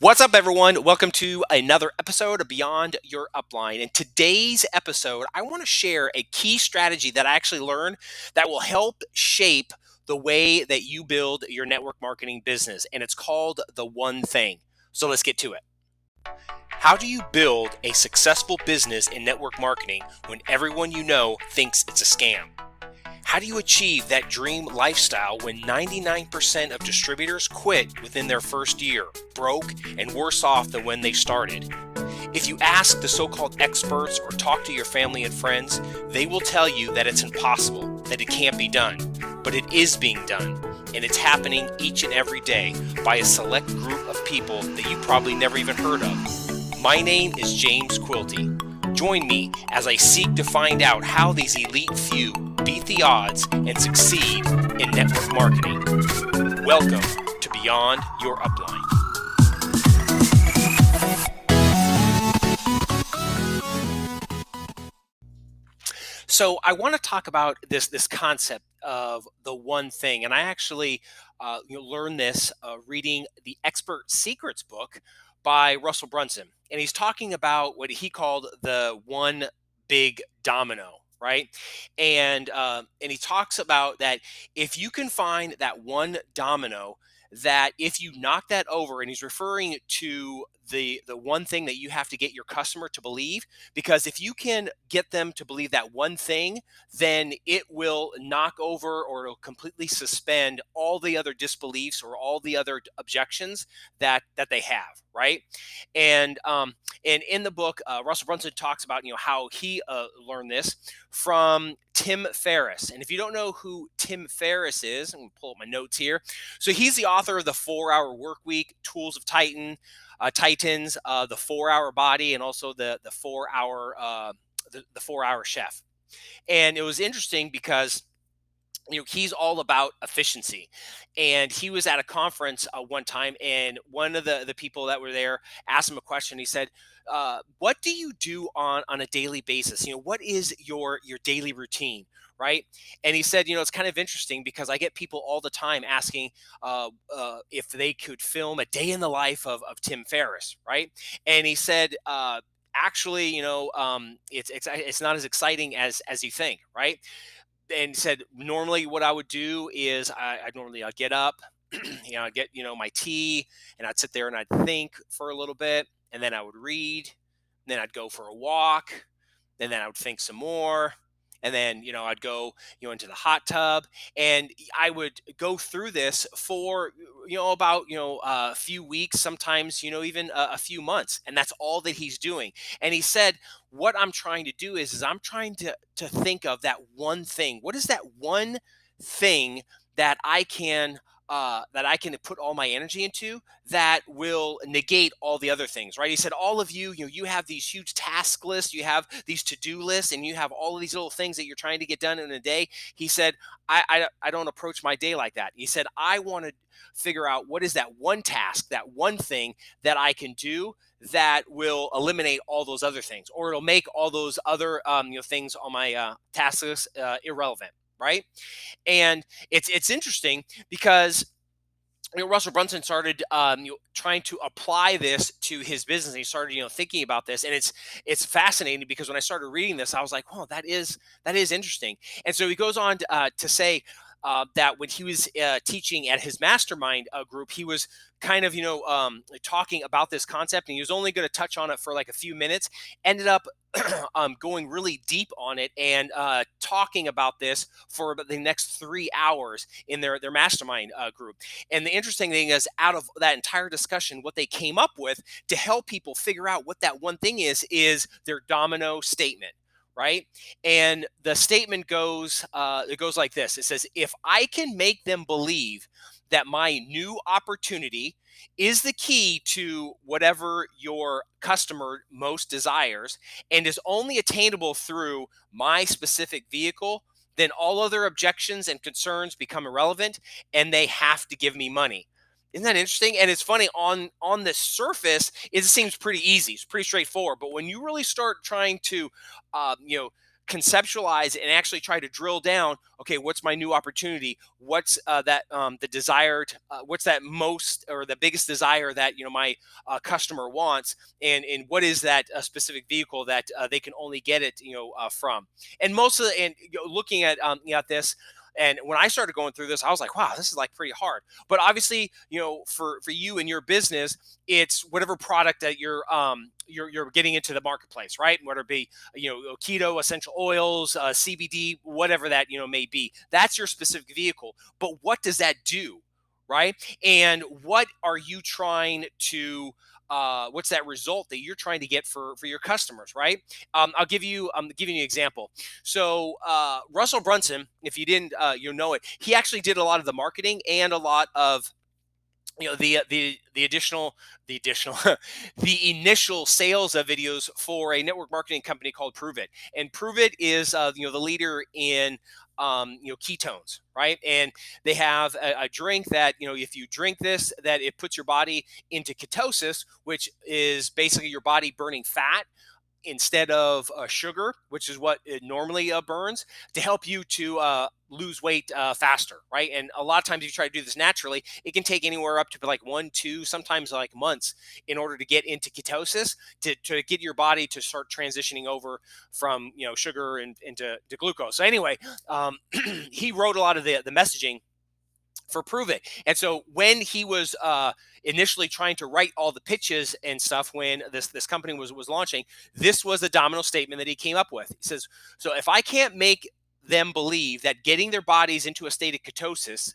What's up, everyone? Welcome to another episode of Beyond Your Upline. In today's episode, I want to share a key strategy that I actually learned that will help shape the way that you build your network marketing business. And it's called the one thing. So let's get to it. How do you build a successful business in network marketing when everyone you know thinks it's a scam? How do you achieve that dream lifestyle when 99% of distributors quit within their first year, broke and worse off than when they started? If you ask the so-called experts or talk to your family and friends, they will tell you that it's impossible, that it can't be done. But it is being done, and it's happening each and every day by a select group of people that you probably never even heard of. My name is James Cuilty. Join me as I seek to find out how these elite few beat the odds and succeed in network marketing. Welcome to Beyond Your Upline. So I want to talk about this concept of the one thing, and I actually learned this reading the Expert Secrets book by Russell Brunson, and he's talking about what he called the one big domino, right? And he talks about that if you can find that one domino, that if you knock that over, and he's referring to the one thing that you have to get your customer to believe, because if you can get them to believe that one thing, then it will knock over or it'll completely suspend all the other disbeliefs or all the other objections that they have, right? And in the book, Russell Brunson talks about how he learned this from Tim Ferriss. And if you don't know who Tim Ferriss is, I'm gonna pull up my notes here. So he's the author of the 4 Hour Work Week, Tools of Titans, the 4 Hour Body, and also the 4 Hour the 4 Hour Chef. And it was interesting because he's all about efficiency, and he was at a conference one time, and one of the people that were there asked him a question. He said, what do you do on a daily basis? What is your daily routine, right? And he said, it's kind of interesting because I get people all the time asking if they could film a day in the life of Tim Ferriss, right? And he said, actually, it's not as exciting as you think, right? And said normally what I would do is I'd get up, I'd get my tea, and I'd sit there and I'd think for a little bit, and then I would read, and then I'd go for a walk, and then I would think some more, and then I'd go into the hot tub, and I would go through this for about a few weeks, sometimes even a few months, and that's all that he's doing. And he said, what I'm trying to do is I'm trying to think of that one thing. What is that one thing that I can put all my energy into that will negate all the other things, right? He said, all of you have these huge task lists, you have these to-do lists, and you have all of these little things that you're trying to get done in a day. He said, I don't approach my day like that. He said, I want to figure out what is that one task, that one thing that I can do that will eliminate all those other things, or it'll make all those other things on my task list irrelevant, right? And it's interesting because Russell Brunson started trying to apply this to his business. And he started thinking about this, and it's fascinating because when I started reading this, I was like, oh, that is interesting. And so he goes on to say that when he was teaching at his mastermind group, he was kind of talking about this concept, and he was only going to touch on it for like a few minutes. Ended up going really deep on it and talking about this for about the next 3 hours in their mastermind group. And the interesting thing is, out of that entire discussion, what they came up with to help people figure out what that one thing is their domino statement, right? And the statement goes, it goes like this. It says, if I can make them believe that my new opportunity is the key to whatever your customer most desires and is only attainable through my specific vehicle, then all other objections and concerns become irrelevant, and they have to give me money. Isn't that interesting? And it's funny, on the surface, it seems pretty easy. It's pretty straightforward. But when you really start trying to, uh, you know, conceptualize and actually try to drill down, okay, what's my new opportunity, what's that the desired what's that most or the biggest desire that my customer wants, and what is that specific vehicle that they can only get it from. And most of the and looking at at this, and when I started going through this, I was like, wow, this is like pretty hard. But obviously, for you and your business, it's whatever product that you're getting into the marketplace, right? Whether it be keto, essential oils, CBD, whatever that may be. That's your specific vehicle. But what does that do, right? And what are you trying to what's that result that you're trying to get for your customers, right? I'll give you giving you an example. So Russell Brunson, if you didn't know it, he actually did a lot of the marketing and a lot of the additional the initial sales of videos for a network marketing company called Prove It. And Prove It is the leader in ketones, right? And they have a drink that if you drink this, that it puts your body into ketosis, which is basically your body burning fat instead of sugar, which is what it normally burns, to help you to lose weight faster, right? And a lot of times, if you try to do this naturally, it can take anywhere up to like 1, 2, sometimes like months in order to get into ketosis, to get your body to start transitioning over from sugar and into glucose. So anyway, he wrote a lot of the messaging for Prove It. And so when he was initially trying to write all the pitches and stuff, when this company was launching, this was the domino statement that he came up with. He says, so if I can't make them believe that getting their bodies into a state of ketosis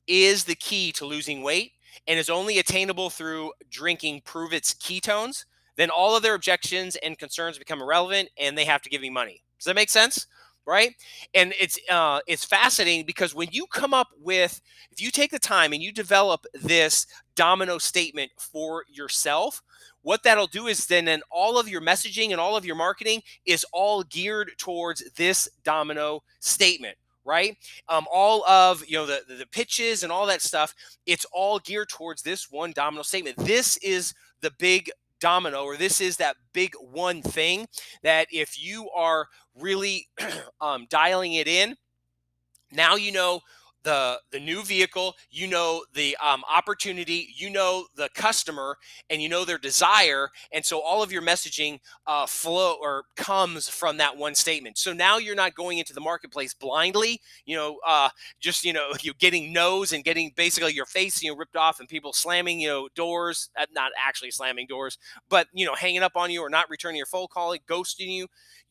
is the key to losing weight and is only attainable through drinking Prove It's ketones, then all of their objections and concerns become irrelevant and they have to give me money. Does that make sense? Right? And it's fascinating because when you come up with, if you take the time and you develop this domino statement for yourself, what that'll do is then all of your messaging and all of your marketing is all geared towards this domino statement, right? All of the pitches and all that stuff, it's all geared towards this one domino statement. This is the big domino, or this is that big one thing that if you are really dialing it in, now the new vehicle, the opportunity, the customer, and their desire, and so all of your messaging flow or comes from that one statement. So now you're not going into the marketplace blindly, just you getting no's and getting basically your face ripped off and people slamming doors, not actually slamming doors, but hanging up on you or not returning your phone call, ghosting you.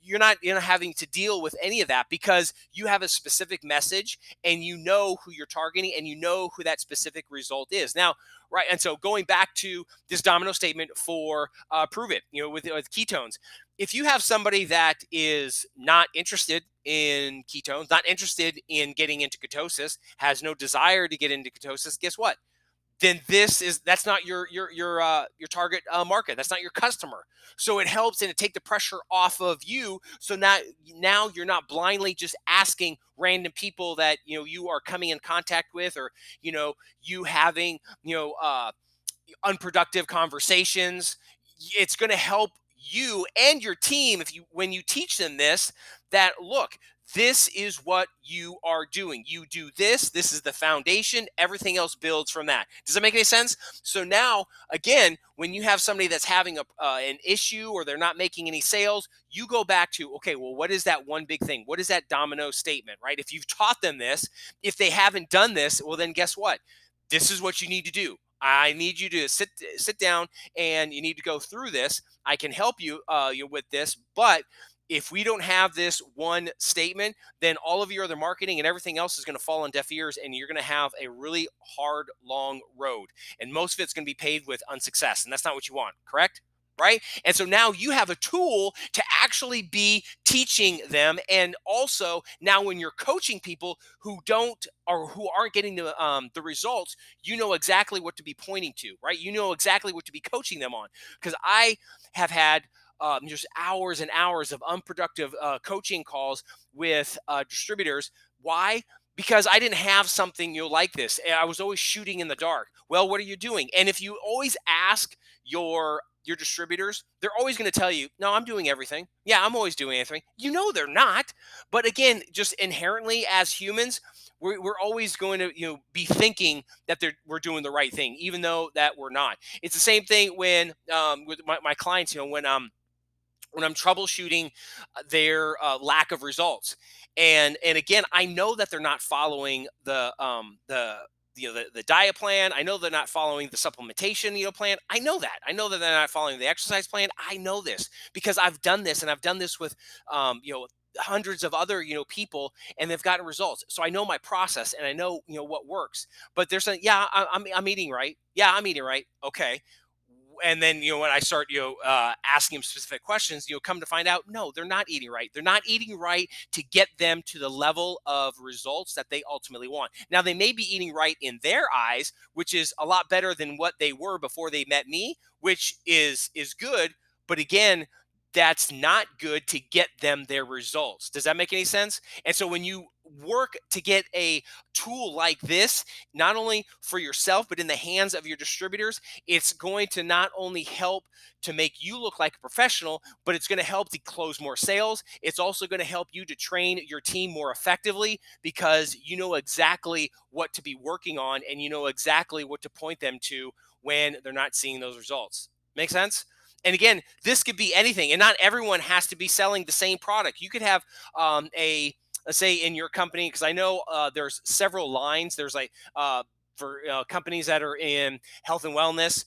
You're not having to deal with any of that because you have a specific message and who you're targeting and who that specific result is. Now, right, and so going back to this domino statement for Prove It, with ketones, if you have somebody that is not interested in ketones, not interested in getting into ketosis, has no desire to get into ketosis, guess what? Then that's not your target market. That's not your customer. So it helps and it take the pressure off of you. So now you're not blindly just asking random people that you are coming in contact with, or you having unproductive conversations. It's going to help you and your team when you teach them this, that look, this is what you are doing. You do this. This is the foundation. Everything else builds from that. Does that make any sense? So now, again, when you have somebody that's having an issue or they're not making any sales, you go back to, okay, well, what is that one big thing? What is that domino statement, right? If you've taught them this, if they haven't done this, well, then guess what? This is what you need to do. I need you to sit down and you need to go through this. I can help you with this, but if we don't have this one statement, then all of your other marketing and everything else is going to fall on deaf ears, and you're going to have a really hard, long road. And most of it's going to be paved with unsuccess, and that's not what you want, correct? Right? And so now you have a tool to actually be teaching them. And also now when you're coaching people who don't or who aren't getting the results, you know exactly what to be pointing to, right? You know exactly what to be coaching them on. Because I have had just hours and hours of unproductive coaching calls with distributors. Why? Because I didn't have something like this. I was always shooting in the dark. Well, what are you doing? And if you always ask your your distributors, they're always going to tell you, no, I'm doing everything. Yeah, I'm always doing everything. They're not. But again, just inherently as humans, we're always going to be thinking that we're doing the right thing, even though that we're not. It's the same thing when with my clients, when I'm troubleshooting their lack of results. And again, I know that they're not following the diet plan. I know they're not following the supplementation plan. I know that. I know that they're not following the exercise plan. I know this because I've done this, and I've done this with hundreds of other people, and they've gotten results. So I know my process, and I know what works. But they're saying, yeah, I'm eating right. Yeah, I'm eating right. Okay. And then when I start asking them specific questions, come to find out, no, they're not eating right. They're not eating right to get them to the level of results that they ultimately want. Now, they may be eating right in their eyes, which is a lot better than what they were before they met me, which is good. But again, that's not good to get them their results. Does that make any sense? And so when you work to get a tool like this, not only for yourself, but in the hands of your distributors, it's going to not only help to make you look like a professional, but it's going to help to close more sales. It's also going to help you to train your team more effectively because you know exactly what to be working on, and you know exactly what to point them to when they're not seeing those results. Make sense? And again, this could be anything, and not everyone has to be selling the same product. You could have let's say in your company, because I know there's several lines. There's like for companies that are in health and wellness,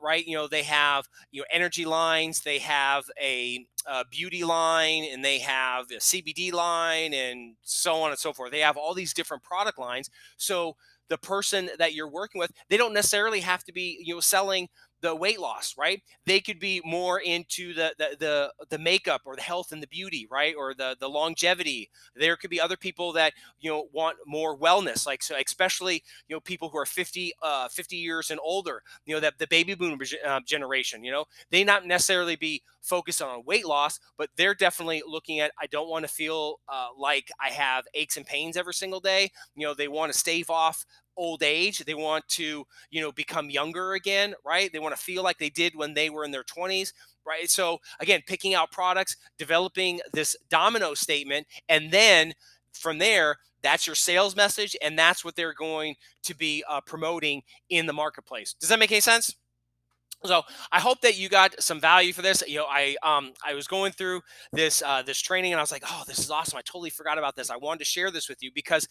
right? They have energy lines, they have a beauty line, and they have a CBD line, and so on and so forth. They have all these different product lines. So the person that you're working with, they don't necessarily have to be selling the weight loss, right? They could be more into the makeup or the health and the beauty, right? Or the longevity. There could be other people that want more wellness, like so especially people who are 50 years and older. That the baby boomer generation. They not necessarily be focused on weight loss, but they're definitely looking at, I don't want to feel like I have aches and pains every single day. They want to stave off old age. They want to, become younger again, right? They want to feel like they did when they were in their 20s, right? So again, picking out products, developing this domino statement, and then from there, that's your sales message, and that's what they're going to be promoting in the marketplace. Does that make any sense? So I hope that you got some value for this. I was going through this training, and I was like, oh, this is awesome. I totally forgot about this. I wanted to share this with you because,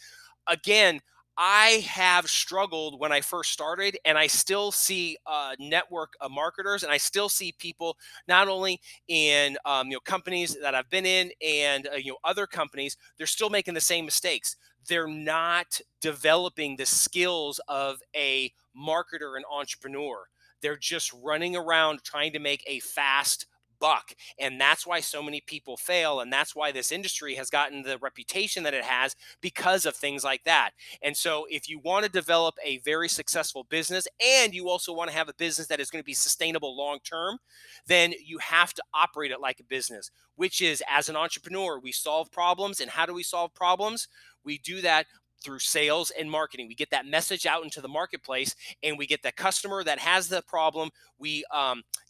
again, I have struggled when I first started, and I still see network marketers, and I still see people not only in companies that I've been in and other companies. They're still making the same mistakes. They're not developing the skills of a marketer and entrepreneur. They're just running around trying to make a fast buck. And that's why so many people fail. And that's why this industry has gotten the reputation that it has because of things like that. And so if you want to develop a very successful business, and you also want to have a business that is going to be sustainable long term, then you have to operate it like a business, which is, as an entrepreneur, we solve problems. And how do we solve problems? We do that through sales and marketing. We get that message out into the marketplace, and we get the customer that has the problem. We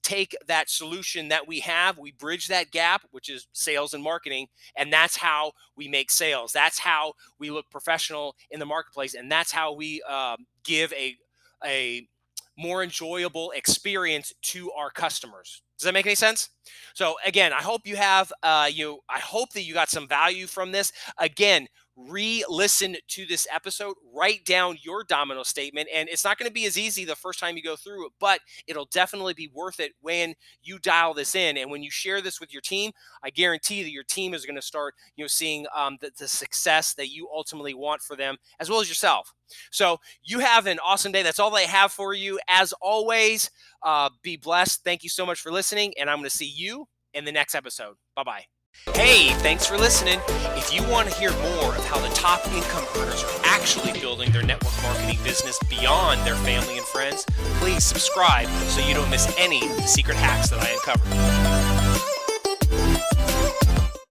take that solution that we have, we bridge that gap, which is sales and marketing, and that's how we make sales. That's how we look professional in the marketplace, and that's how we give a more enjoyable experience to our customers. Does that make any sense? So again, I hope you have I hope that you got some value from this. Again, re-listen to this episode, write down your domino statement, and it's not going to be as easy the first time you go through it, but it'll definitely be worth it when you dial this in. And when you share this with your team, I guarantee that your team is going to start seeing the success that you ultimately want for them, as well as yourself. So you have an awesome day. That's all I have for you. As always, be blessed. Thank you so much for listening, and I'm going to see you in the next episode. Bye-bye. Hey, thanks for listening. If you want to hear more of how the top income earners are actually building their network marketing business beyond their family and friends, please subscribe so you don't miss any of the secret hacks that I uncover.